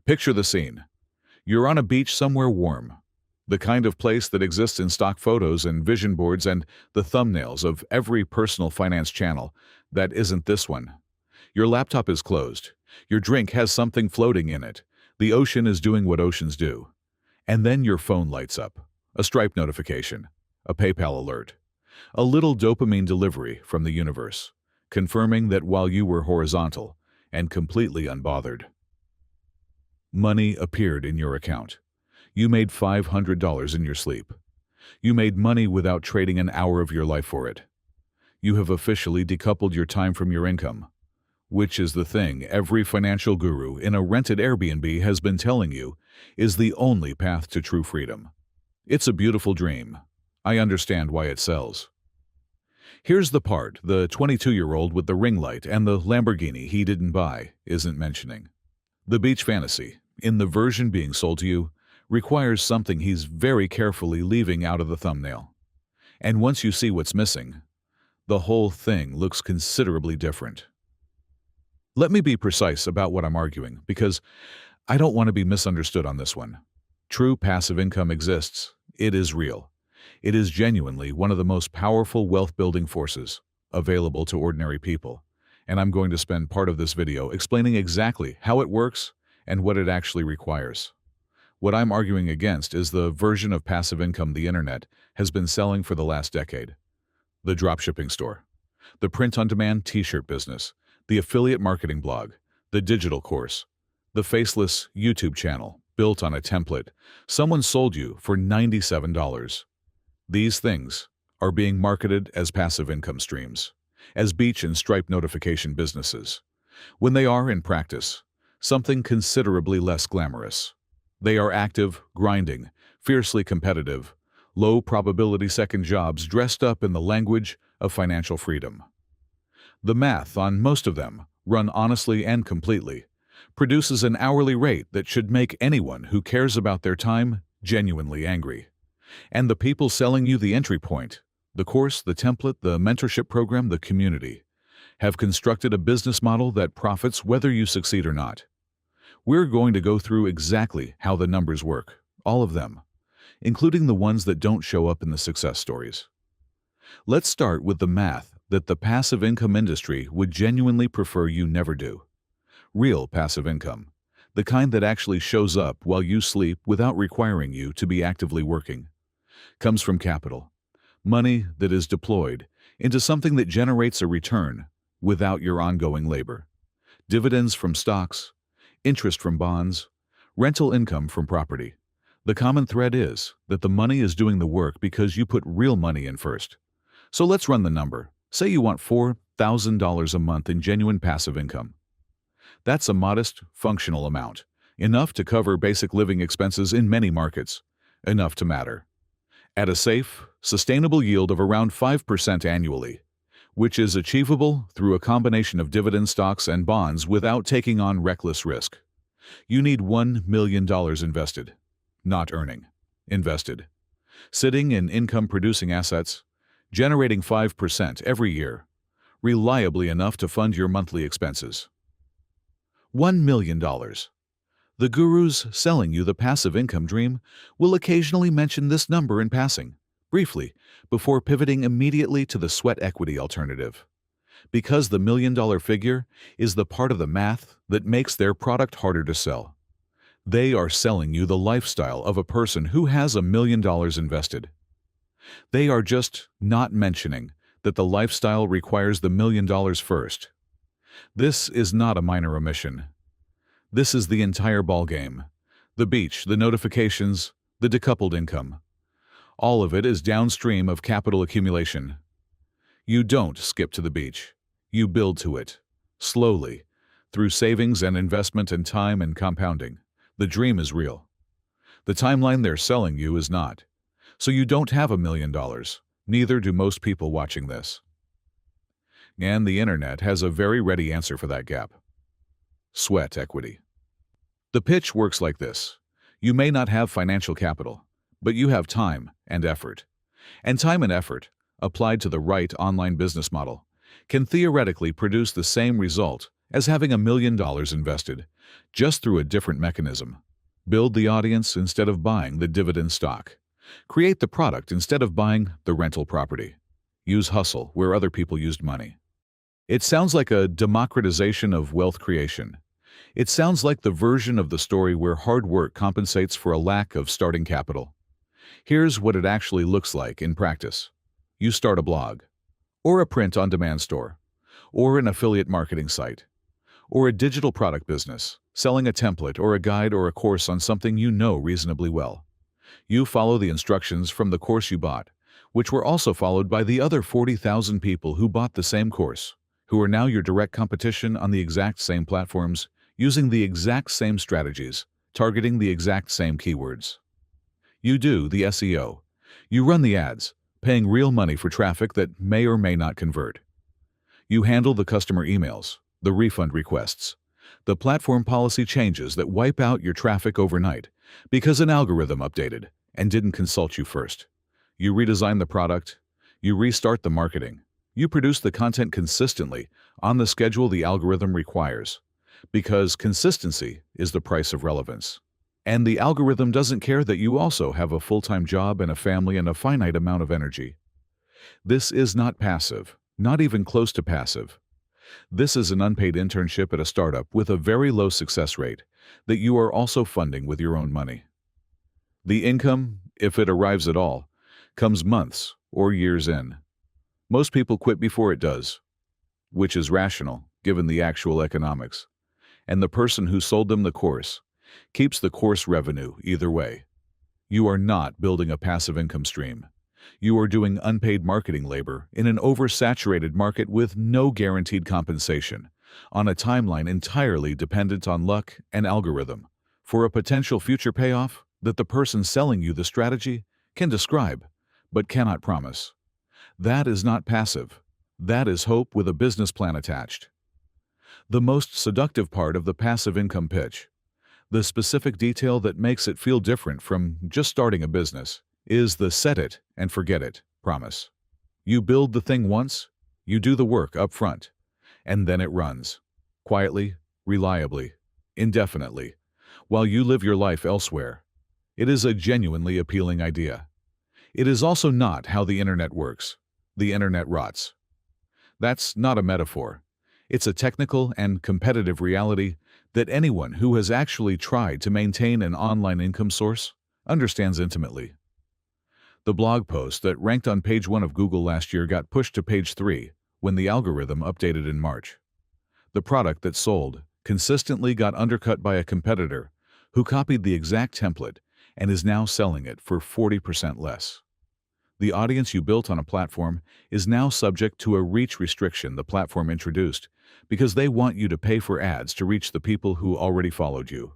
Picture the scene. You're on a beach somewhere warm, the kind of place that exists in stock photos and vision boards and the thumbnails of every personal finance channel that isn't this one. Your laptop is closed. Your drink has something floating in it. The ocean is doing what oceans do. And then your phone lights up. A Stripe notification, a PayPal alert, a little dopamine delivery from the universe, confirming that while you were horizontal and completely unbothered, money appeared in your account. You made $500 in your sleep. You made money without trading an hour of your life for it. You have officially decoupled your time from your income, which is the thing every financial guru in a rented Airbnb has been telling you is the only path to true freedom. It's a beautiful dream. I understand why it sells. Here's the part the 22-year-old with the ring light and the Lamborghini he didn't buy isn't mentioning. The beach fantasy, in the version being sold to you, requires something he's very carefully leaving out of the thumbnail. And once you see what's missing, the whole thing looks considerably different. Let me be precise about what I'm arguing, because I don't want to be misunderstood on this one. True passive income exists. It is real. It is genuinely one of the most powerful wealth-building forces available to ordinary people, and I'm going to spend part of this video explaining exactly how it works and what it actually requires. What I'm arguing against is the version of passive income the internet has been selling for the last decade. The dropshipping store, the print-on-demand t-shirt business, the affiliate marketing blog, the digital course, the faceless YouTube channel built on a template someone sold you for $97. These things are being marketed as passive income streams, as beach and Stripe notification businesses, when they are, in practice, something considerably less glamorous. They are active, grinding, fiercely competitive, low-probability second jobs dressed up in the language of financial freedom. The math on most of them, run honestly and completely, produces an hourly rate that should make anyone who cares about their time genuinely angry. And the people selling you the entry point, the course, the template, the mentorship program, the community, have constructed a business model that profits whether you succeed or not. We're going to go through exactly how the numbers work, all of them, including the ones that don't show up in the success stories. Let's start with the math that the passive income industry would genuinely prefer you never do. Real passive income, the kind that actually shows up while you sleep without requiring you to be actively working, comes from capital, money that is deployed into something that generates a return without your ongoing labor. Dividends from stocks, interest from bonds, rental income from property. The common thread is that the money is doing the work because you put real money in first. So let's run the number. Say you want $4,000 a month in genuine passive income. That's a modest, functional amount, enough to cover basic living expenses in many markets, enough to matter. At a safe, sustainable yield of around 5% annually, which is achievable through a combination of dividend stocks and bonds without taking on reckless risk. You need $1 million invested, not earning, invested, sitting in income-producing assets, generating 5% every year, reliably enough to fund your monthly expenses. $1 million. The gurus selling you the passive income dream will occasionally mention this number in passing, briefly, before pivoting immediately to the sweat equity alternative. Because the $1 million figure is the part of the math that makes their product harder to sell. They are selling you the lifestyle of a person who has $1 million invested. They are just not mentioning that the lifestyle requires the $1 million first. This is not a minor omission. This is the entire ballgame. The beach, the notifications, the decoupled income. All of it is downstream of capital accumulation. You don't skip to the beach. You build to it, slowly, through savings and investment and time and compounding. The dream is real. The timeline they're selling you is not. So you don't have $1 million. Neither do most people watching this. And the internet has a very ready answer for that gap. Sweat equity. The pitch works like this. You may not have financial capital, but you have time and effort. And time and effort, applied to the right online business model, can theoretically produce the same result as having $1 million invested, just through a different mechanism. Build the audience instead of buying the dividend stock. Create the product instead of buying the rental property. Use hustle where other people used money. It sounds like a democratization of wealth creation. It sounds like the version of the story where hard work compensates for a lack of starting capital. Here's what it actually looks like in practice. You start a blog, or a print-on-demand store, or an affiliate marketing site, or a digital product business, selling a template or a guide or a course on something you know reasonably well. You follow the instructions from the course you bought, which were also followed by the other 40,000 people who bought the same course, who are now your direct competition on the exact same platforms, using the exact same strategies, targeting the exact same keywords. You do the SEO. You run the ads, paying real money for traffic that may or may not convert. You handle the customer emails, the refund requests, the platform policy changes that wipe out your traffic overnight because an algorithm updated and didn't consult you first. You redesign the product. You restart the marketing. You produce the content consistently on the schedule the algorithm requires, because consistency is the price of relevance. And the algorithm doesn't care that you also have a full-time job and a family and a finite amount of energy. This is not passive, not even close to passive. This is an unpaid internship at a startup with a very low success rate that you are also funding with your own money. The income, if it arrives at all, comes months or years in. Most people quit before it does, which is rational given the actual economics. And the person who sold them the course keeps the course revenue either way. You are not building a passive income stream. You are doing unpaid marketing labor in an oversaturated market with no guaranteed compensation, on a timeline entirely dependent on luck and algorithm, for a potential future payoff that the person selling you the strategy can describe, but cannot promise. That is not passive. That is hope with a business plan attached. The most seductive part of the passive income pitch, the specific detail that makes it feel different from just starting a business, is the set it and forget it promise. You build the thing once, you do the work up front, and then it runs, quietly, reliably, indefinitely, while you live your life elsewhere. It is a genuinely appealing idea. It is also not how the internet works. The internet rots. That's not a metaphor. It's a technical and competitive reality that anyone who has actually tried to maintain an online income source understands intimately. The blog post that ranked on page 1 of Google last year got pushed to page 3 when the algorithm updated in March. The product that sold consistently got undercut by a competitor who copied the exact template and is now selling it for 40% less. The audience you built on a platform is now subject to a reach restriction the platform introduced because they want you to pay for ads to reach the people who already followed you.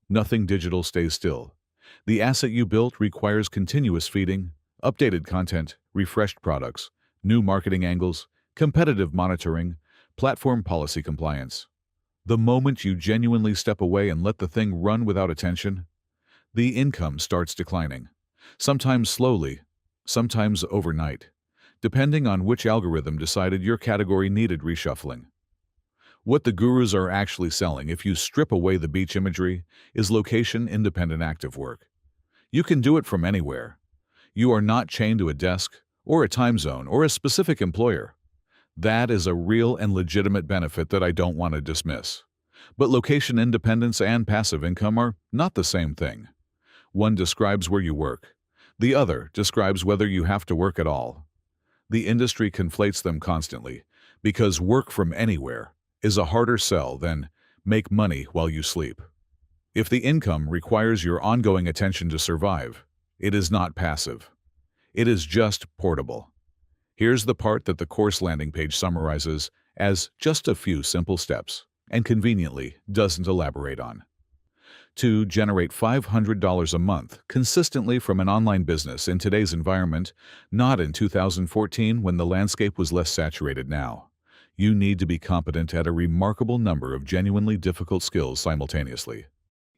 Nothing digital stays still. The asset you built requires continuous feeding, updated content, refreshed products, new marketing angles, competitive monitoring, platform policy compliance. The moment you genuinely step away and let the thing run without attention, the income starts declining, sometimes slowly, sometimes overnight, depending on which algorithm decided your category needed reshuffling. What the gurus are actually selling, if you strip away the beach imagery, is location-independent active work. You can do it from anywhere. You are not chained to a desk, or a time zone, or a specific employer. That is a real and legitimate benefit that I don't want to dismiss. But location independence and passive income are not the same thing. One describes where you work. The other describes whether you have to work at all. The industry conflates them constantly, because work from anywhere is a harder sell than make money while you sleep. If the income requires your ongoing attention to survive, it is not passive. It is just portable. Here's the part that the course landing page summarizes as just a few simple steps and conveniently doesn't elaborate on. To generate $500 a month consistently from an online business in today's environment, not in 2014 when the landscape was less saturated now, you need to be competent at a remarkable number of genuinely difficult skills simultaneously.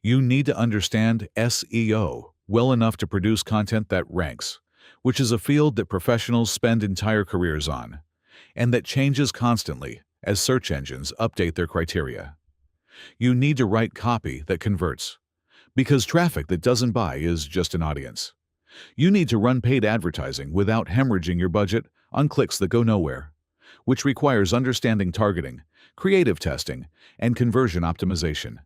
You need to understand SEO well enough to produce content that ranks, which is a field that professionals spend entire careers on, and that changes constantly as search engines update their criteria. You need to write copy that converts, because traffic that doesn't buy is just an audience. You need to run paid advertising without hemorrhaging your budget on clicks that go nowhere, which requires understanding targeting, creative testing, and conversion optimization.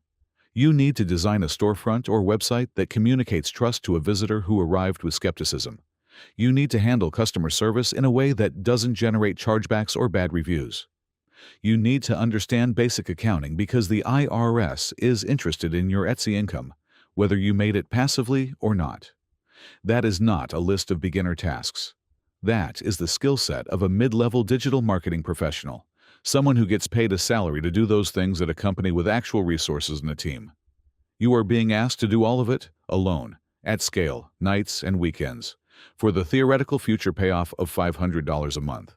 You need to design a storefront or website that communicates trust to a visitor who arrived with skepticism. You need to handle customer service in a way that doesn't generate chargebacks or bad reviews. You need to understand basic accounting because the IRS is interested in your Etsy income, whether you made it passively or not. That is not a list of beginner tasks. That is the skill set of a mid-level digital marketing professional, someone who gets paid a salary to do those things at a company with actual resources and a team. You are being asked to do all of it alone, at scale, nights and weekends, for the theoretical future payoff of $500 a month.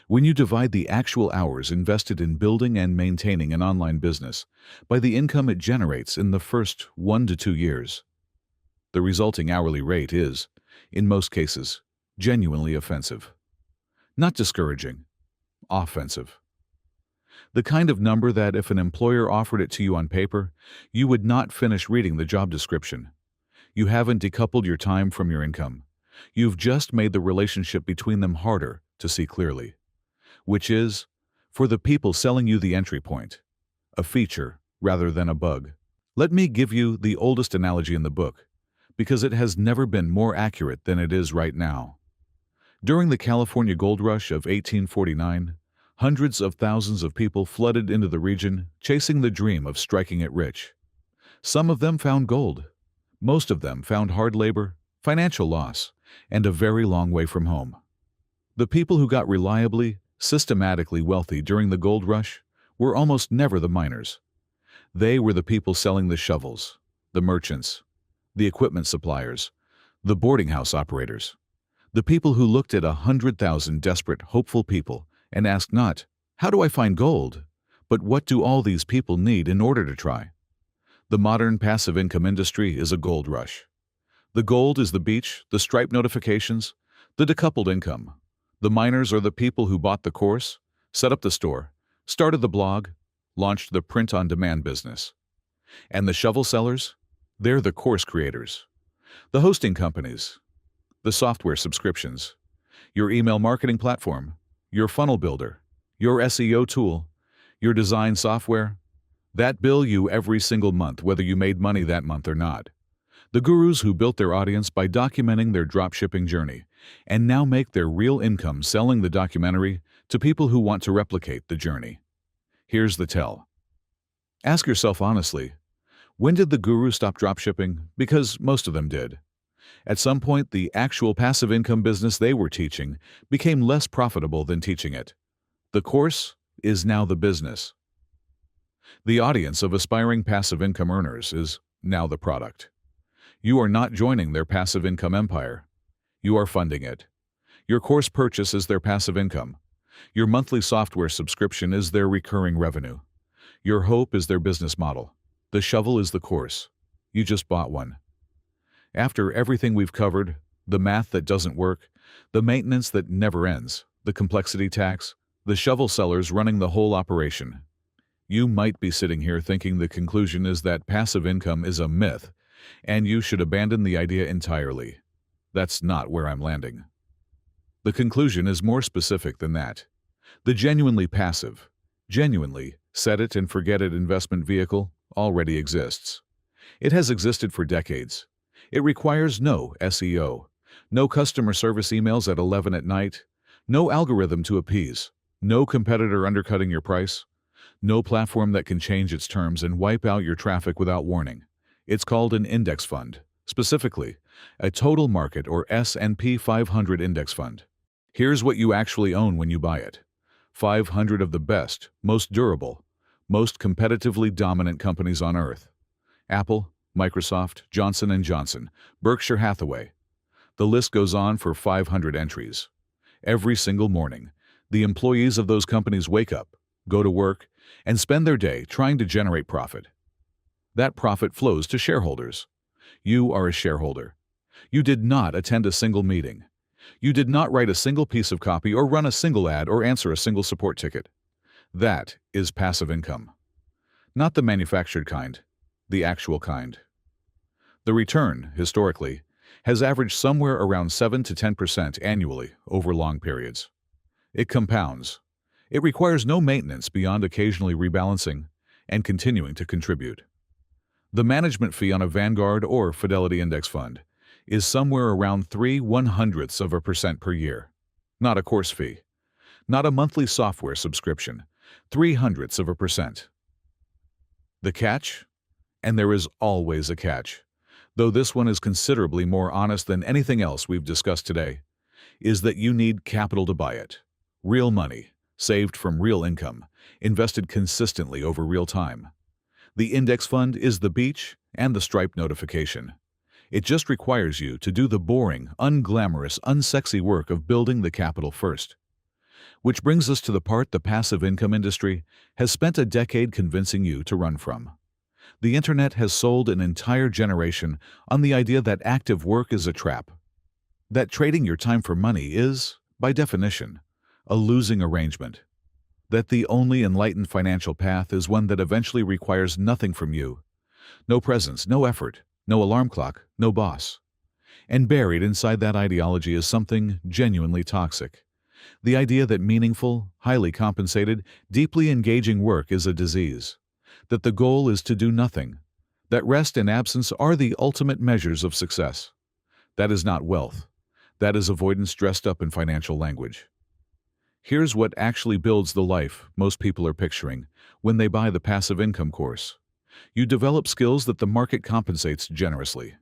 When you divide the actual hours invested in building and maintaining an online business by the income it generates in the first 1 to 2 years, the resulting hourly rate is, in most cases, genuinely offensive. Not discouraging, offensive. The kind of number that if an employer offered it to you on paper, you would not finish reading the job description. You haven't decoupled your time from your income. You've just made the relationship between them harder to see clearly, which is, for the people selling you the entry point, a feature rather than a bug. Let me give you the oldest analogy in the book, because it has never been more accurate than it is right now. During the California gold rush of 1849, hundreds of thousands of people flooded into the region, chasing the dream of striking it rich. Some of them found gold. Most of them found hard labor, financial loss, and a very long way from home. The people who got reliably, systematically wealthy during the gold rush were almost never the miners. They were the people selling the shovels, the merchants, the equipment suppliers, the boarding house operators, the people who looked at 100,000 desperate, hopeful people and asked not, "How do I find gold?" but "What do all these people need in order to try?" The modern passive income industry is a gold rush. The gold is the beach, the Stripe notifications, the decoupled income. The miners are the people who bought the course, set up the store, started the blog, launched the print-on-demand business. And the shovel sellers? They're the course creators. The hosting companies, the software subscriptions, your email marketing platform, your funnel builder, your SEO tool, your design software, that bill you every single month whether you made money that month or not. The gurus who built their audience by documenting their dropshipping journey and now make their real income selling the documentary to people who want to replicate the journey. Here's the tell. Ask yourself honestly, when did the guru stop dropshipping? Because most of them did. At some point, the actual passive income business they were teaching became less profitable than teaching it. The course is now the business. The audience of aspiring passive income earners is now the product. You are not joining their passive income empire. You are funding it. Your course purchase is their passive income. Your monthly software subscription is their recurring revenue. Your hope is their business model. The shovel is the course. You just bought one. After everything we've covered, the math that doesn't work, the maintenance that never ends, the complexity tax, the shovel sellers running the whole operation, you might be sitting here thinking the conclusion is that passive income is a myth, and you should abandon the idea entirely. That's not where I'm landing. The conclusion is more specific than that. The genuinely passive, genuinely set-it-and-forget-it investment vehicle already exists. It has existed for decades. It requires no SEO, no customer service emails at 11 at night, no algorithm to appease, no competitor undercutting your price, no platform that can change its terms and wipe out your traffic without warning. It's called an index fund, specifically, a total market or S&P 500 index fund. Here's what you actually own when you buy it. 500 of the best, most durable, most competitively dominant companies on Earth. Apple, Microsoft, Johnson & Johnson, Berkshire Hathaway. The list goes on for 500 entries. Every single morning, the employees of those companies wake up, go to work, and spend their day trying to generate profit. That profit flows to shareholders. You are a shareholder. You did not attend a single meeting. You did not write a single piece of copy or run a single ad or answer a single support ticket. That is passive income. Not the manufactured kind, the actual kind. The return, historically, has averaged somewhere around 7 to 10% annually over long periods. It compounds. It requires no maintenance beyond occasionally rebalancing and continuing to contribute. The management fee on a Vanguard or Fidelity Index fund is somewhere around 0.03% per year. Not a course fee. Not a monthly software subscription. 0.03%. The catch? And there is always a catch, though this one is considerably more honest than anything else we've discussed today, is that you need capital to buy it. Real money, saved from real income, invested consistently over real time. The index fund is the beach and the Stripe notification. It just requires you to do the boring, unglamorous, unsexy work of building the capital first. Which brings us to the part the passive income industry has spent a decade convincing you to run from. The internet has sold an entire generation on the idea that active work is a trap. That trading your time for money is, by definition, a losing arrangement. That the only enlightened financial path is one that eventually requires nothing from you. No presence, no effort, no alarm clock, no boss. And buried inside that ideology is something genuinely toxic. The idea that meaningful, highly compensated, deeply engaging work is a disease. That the goal is to do nothing. That rest and absence are the ultimate measures of success. That is not wealth. That is avoidance dressed up in financial language. Here's what actually builds the life most people are picturing when they buy the passive income course. You develop skills that the market compensates generously.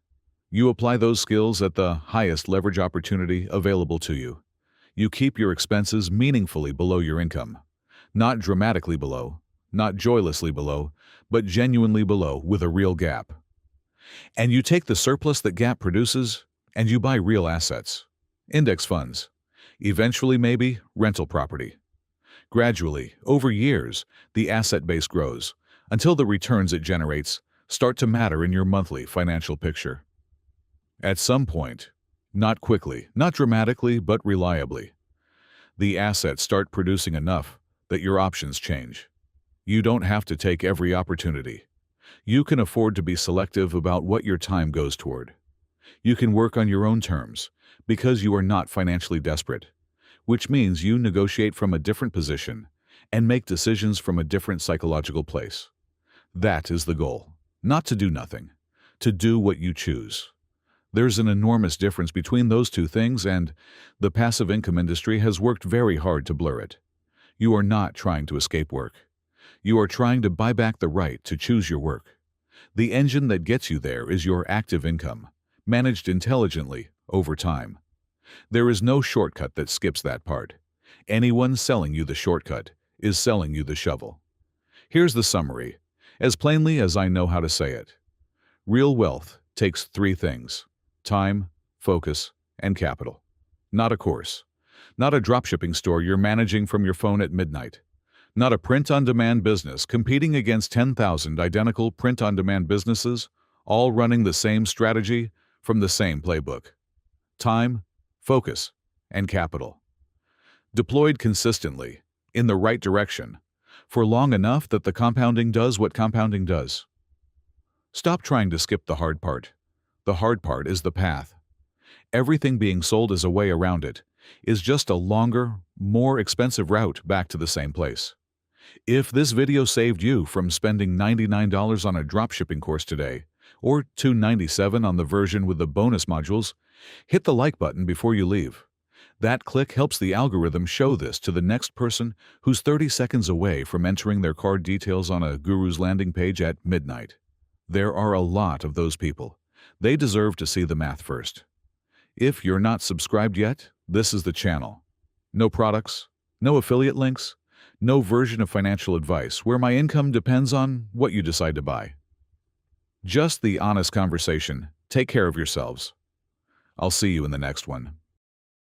You apply those skills at the highest leverage opportunity available to you. You keep your expenses meaningfully below your income. Not dramatically below, not joylessly below, but genuinely below with a real gap. And you take the surplus that gap produces and you buy real assets. Index funds. Eventually, maybe, rental property. Gradually, over years, the asset base grows until the returns it generates start to matter in your monthly financial picture. At some point, not quickly, not dramatically, but reliably, the assets start producing enough that your options change. You don't have to take every opportunity. You can afford to be selective about what your time goes toward. You can work on your own terms because you are not financially desperate, which means you negotiate from a different position and make decisions from a different psychological place. That is the goal. Not to do nothing, to do what you choose. There's an enormous difference between those two things, and the passive income industry has worked very hard to blur it. You are not trying to escape work. You are trying to buy back the right to choose your work. The engine that gets you there is your active income, managed intelligently over time. There is no shortcut that skips that part. Anyone selling you the shortcut is selling you the shovel. Here's the summary, as plainly as I know how to say it. Real wealth takes three things: time, focus, and capital. Not a course. Not a dropshipping store you're managing from your phone at midnight. Not a print-on-demand business competing against 10,000 identical print-on-demand businesses, all running the same strategy from the same playbook. Time, focus, and capital. Deployed consistently, in the right direction, for long enough that the compounding does what compounding does. Stop trying to skip the hard part. The hard part is the path. Everything being sold as a way around it is just a longer, more expensive route back to the same place. If this video saved you from spending $99 on a dropshipping course today, or $297 on the version with the bonus modules, hit the like button before you leave. That click helps the algorithm show this to the next person who's 30 seconds away from entering their card details on a guru's landing page at midnight. There are a lot of those people. They deserve to see the math first. If you're not subscribed yet, this is the channel. No products, no affiliate links, no version of financial advice where my income depends on what you decide to buy. Just the honest conversation. Take care of yourselves. I'll see you in the next one.